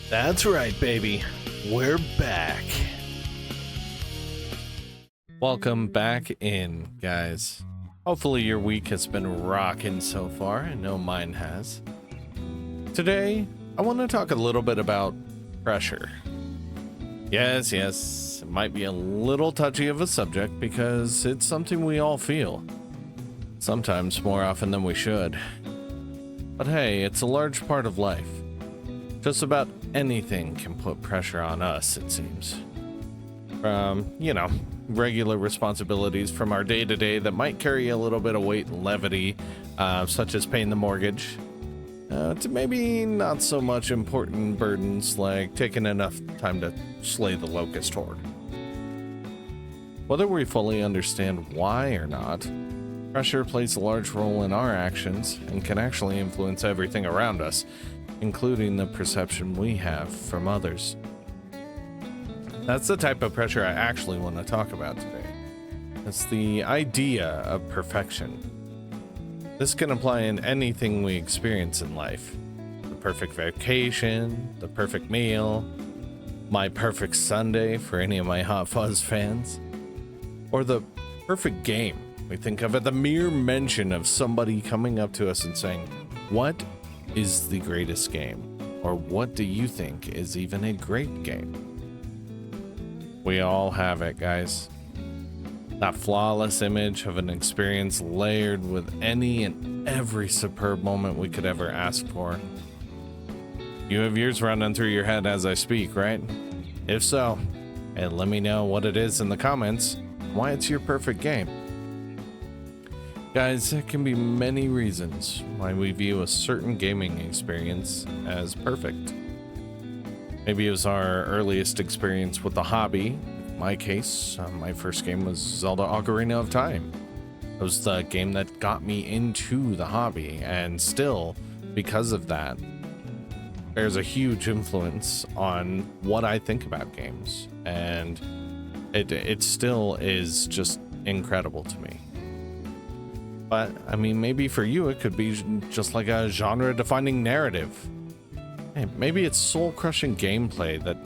That's right, baby. We're back. Welcome back in, guys. Hopefully your week has been rocking so far. I know mine has. Today, I want to talk a little bit about pressure. Yes, it might be a little touchy of a subject because it's something we all feel. Sometimes more often than we should. But hey, it's a large part of life. Just about anything can put pressure on us, it seems. From, regular responsibilities from our day-to-day that might carry a little bit of weight and levity, such as paying the mortgage, to maybe not so much important burdens like taking enough time to slay the locust horde. Whether we fully understand why or not, pressure plays a large role in our actions and can actually influence everything around us, including the perception we have from others. That's the type of pressure I actually want to talk about today. It's the idea of perfection. This can apply in anything we experience in life. The perfect vacation, the perfect meal, my perfect Sunday for any of my Hot Fuzz fans, or the perfect game we think of at the mere mention of somebody coming up to us and saying, "What is the greatest game?" Or "What do you think is even a great game?" We all have it, guys. That flawless image of an experience layered with any and every superb moment we could ever ask for. You have yours running through your head as I speak, right? If so, hey, let me know what it is in the comments, why it's your perfect game. Guys, there can be many reasons why we view a certain gaming experience as perfect. Maybe it was our earliest experience with the hobby. In my case, my first game was Zelda Ocarina of Time. It was the game that got me into the hobby, and still, because of that, there's a huge influence on what I think about games, and it still is just incredible to me. But, I mean, maybe for you it could be just like a genre-defining narrative. Hey, maybe it's soul-crushing gameplay that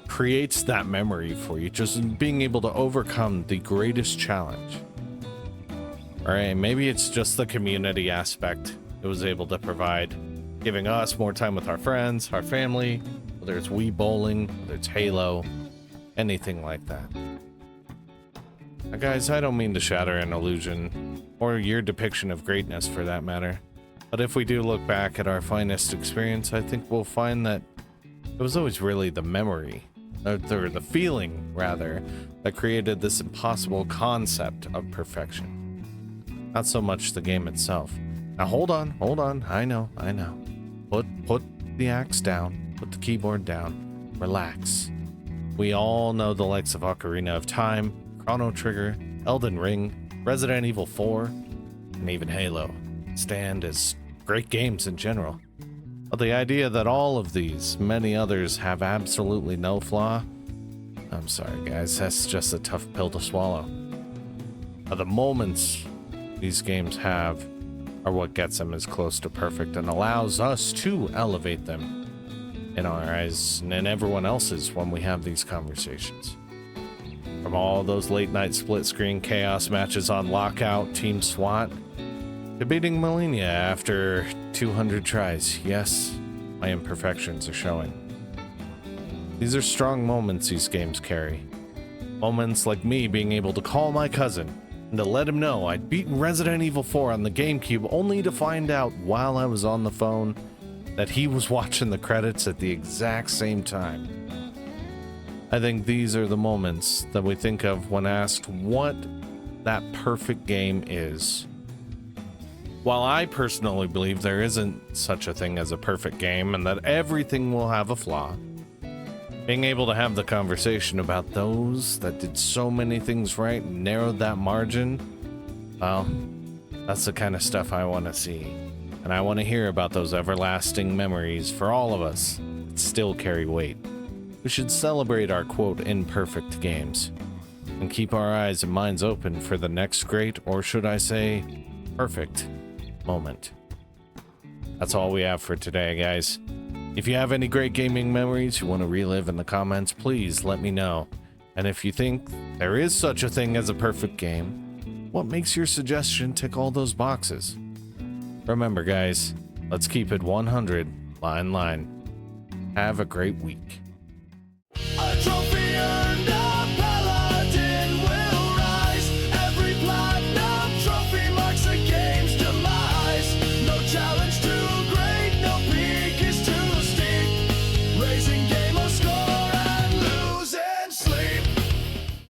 creates that memory for you, just being able to overcome the greatest challenge. Alright, maybe it's just the community aspect it was able to provide, giving us more time with our friends, our family, whether it's Wii Bowling, whether it's Halo, anything like that. Now, guys, I don't mean to shatter an illusion, or your depiction of greatness for that matter. But if we do look back at our finest experience, I think we'll find that it was always really the memory, or the feeling, rather, that created this impossible concept of perfection. Not so much the game itself. Now hold on, I know. Put the axe down, put the keyboard down, relax. We all know the likes of Ocarina of Time, Chrono Trigger, Elden Ring, Resident Evil 4, and even Halo stand as great games in general. But the idea that all of these, many others, have absolutely no flaw, I'm sorry guys, that's just a tough pill to swallow. The moments these games have are what gets them as close to perfect and allows us to elevate them in our eyes and in everyone else's when we have these conversations. From all those late night split screen chaos matches on Lockout, Team SWAT, to beating Melania after 200 tries. Yes, my imperfections are showing. These are strong moments these games carry. Moments like me being able to call my cousin and to let him know I'd beaten Resident Evil 4 on the GameCube, only to find out while I was on the phone that he was watching the credits at the exact same time. I think these are the moments that we think of when asked what that perfect game is. While I personally believe there isn't such a thing as a perfect game and that everything will have a flaw, being able to have the conversation about those that did so many things right and narrowed that margin, well, that's the kind of stuff I want to see. And I want to hear about those everlasting memories for all of us that still carry weight. We should celebrate our quote imperfect games and keep our eyes and minds open for the next great, or should I say, perfect moment. That's all we have for today, guys. If you have any great gaming memories you want to relive in the comments, please let me know. And if you think there is such a thing as a perfect game, what makes your suggestion tick all those boxes? Remember guys, let's keep it 100 line. Have a great week.